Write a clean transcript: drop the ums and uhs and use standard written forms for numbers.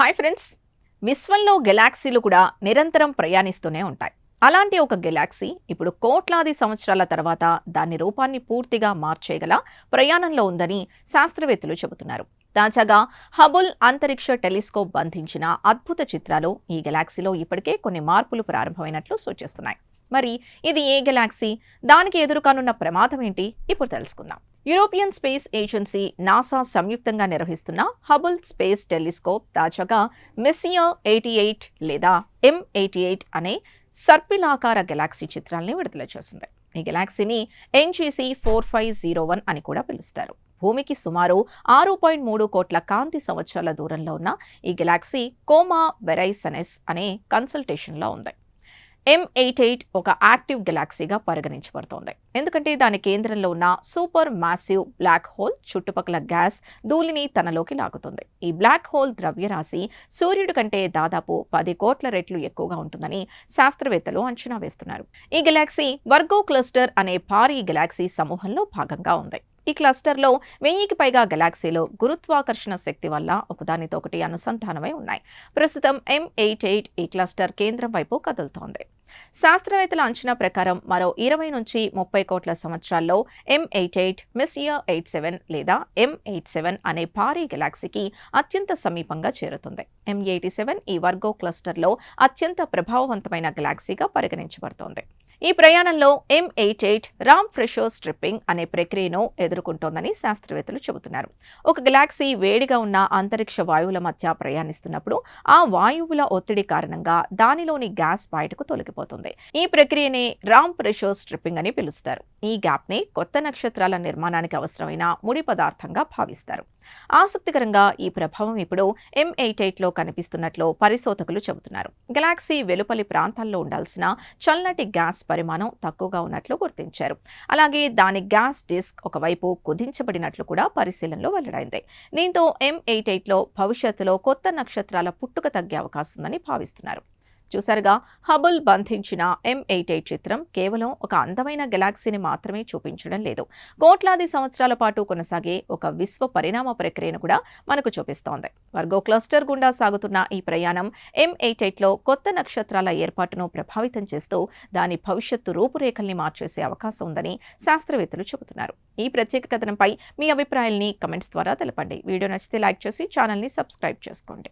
Hi friends, విశ్వంలో గెలాక్సీలు కూడా నిరంతరం ప్రయాణిస్తూనే ఉంటాయి. అలాంటి ఒక గెలాక్సీ ఇప్పుడు కోట్లాది సంవత్సరాల తర్వాత దాని రూపాన్ని పూర్తిగా మార్చేయగల ప్రయాణంలో ఉందని శాస్త్రవేత్తలు చెబుతున్నారు. తాజాగా హబుల్ అంతరిక్ష టెలిస్కోప్ బంధించిన అద్భుత చిత్రాలు ఈ గెలాక్సీలో ఇప్పటికే కొన్ని మార్పులు ప్రారంభమైనట్లు సూచిస్తున్నాయి. మరి ఇది ఏ గెలాక్సీ, దానికి ఎదురుకానున్న ప్రమాదం ఏంటి, ఇప్పుడు తెలుసుకుందాం. యూరోపియన్ స్పేస్ ఏజెన్సీ నాసా సంయుక్తంగా నిర్వహిస్తున్న హబుల్ స్పేస్ టెలిస్కోప్ తాజాగా మెస్సియర్ 88 లేదా M88 అనే సర్పిలాకార గెలాక్సీ చిత్రాల్ని విడుదల చేసింది. ఈ గెలాక్సీని NGC 4501 అని కూడా పిలుస్తారు. భూమికి సుమారు 6.3 కోట్ల కాంతి సంవత్సరాల దూరంలో ఉన్న ఈ గెలాక్సీ కోమా బెరైసనెస్ అనే కన్సల్టేషన్లో ఉంది. M88 ఒక యాక్టివ్ గెలాక్సీగా పరిగణించబడుతోంది, ఎందుకంటే దాని కేంద్రంలో ఉన్న సూపర్ మాసివ్ బ్లాక్ హోల్ చుట్టుపక్కల గ్యాస్ ధూళిని తనలోకి లాగుతుంది. ఈ బ్లాక్ హోల్ ద్రవ్యరాశి సూర్యుడి కంటే దాదాపు 10 కోట్ల రెట్లు ఎక్కువగా ఉంటుందని శాస్త్రవేత్తలు అంచనా వేస్తున్నారు. ఈ గెలాక్సీ వర్గో క్లస్టర్ అనే భారీ గెలాక్సీ సమూహంలో భాగంగా ఉంది. ఈ క్లస్టర్లో 1000కి పైగా గెలాక్సీలు గురుత్వాకర్షణ శక్తి వల్ల ఒకదానితో ఒకటి అనుసంధానమై ఉన్నాయి. ప్రస్తుతం M88 ఈ క్లస్టర్ కేంద్రం వైపు కదులుతోంది. శాస్త్రవేత్తల అంచనా ప్రకారం మరో 20 నుంచి 30 కోట్ల సంవత్సరాల్లో M88 మెస్సియర్ 87 లేదా M87 అనే భారీ గెలాక్సీకి అత్యంత సమీపంగా చేరుతుంది. M87 ఈ వర్గో క్లస్టర్లో అత్యంత ప్రభావవంతమైన గెలాక్సీగా పరిగణించబడుతోంది. ఈ ప్రయాణంలో M88 రామ్ ఫ్రెషర్ స్ట్రిప్పింగ్ అనే ప్రక్రియను ఎదుర్కొంటోందని శాస్త్రవేత్తలు చెబుతున్నారు. ఒక గెలాక్సీ వేడిగా ఉన్న అంతరిక్ష వాయువుల మధ్య ప్రయాణిస్తున్నప్పుడు ఆ వాయువుల ఒత్తిడి కారణంగా దానిలోని గ్యాస్ బయటకు తొలగిపోతుంది. ఈ ప్రక్రియనే రామ్ ఫ్రెషర్ స్ట్రిప్పింగ్ అని పిలుస్తారు. ఈ గ్యాప్ని కొత్త నక్షత్రాల నిర్మాణానికి అవసరమైన ముడి పదార్థంగా భావిస్తారు. ఆసక్తికరంగా ఈ ప్రభావం ఇప్పుడు M88లో కనిపిస్తున్నట్లు పరిశోధకులు చెబుతున్నారు. గెలాక్సీ వెలుపలి ప్రాంతాల్లో ఉండాల్సిన చల్లటి గ్యాస్ పరిమాణం తక్కువగా ఉన్నట్లు గుర్తించారు. అలాగే దాని గ్యాస్ డిస్క్ ఒకవైపు కుదించబడినట్లు కూడా పరిశీలనలో వెల్లడైంది. దీంతో M88లో భవిష్యత్తులో కొత్త నక్షత్రాల పుట్టుక తగ్గే అవకాశం ఉందని భావిస్తున్నారు. చూసారుగా, హబుల్ బంధించిన M88 చిత్రం కేవలం ఒక అందమైన గెలాక్సీని మాత్రమే చూపించడం లేదు, కోట్లాది సంవత్సరాల పాటు కొనసాగే ఒక విశ్వ పరిణామ ప్రక్రియను కూడా మనకు చూపిస్తోంది. వర్గో క్లస్టర్ గుండా సాగుతున్న ఈ ప్రయాణం M88లో కొత్త నక్షత్రాల ఏర్పాటును ప్రభావితం చేస్తూ దాని భవిష్యత్తు రూపురేఖల్ని మార్చేసే అవకాశం ఉందని శాస్త్రవేత్తలు చెబుతున్నారు. ఈ ప్రత్యేక కథనంపై మీ అభిప్రాయాల్ని కమెంట్స్ ద్వారా తెలపండి. వీడియో నచ్చితే లైక్ చేసి ఛానల్ని సబ్స్క్రైబ్ చేసుకోండి.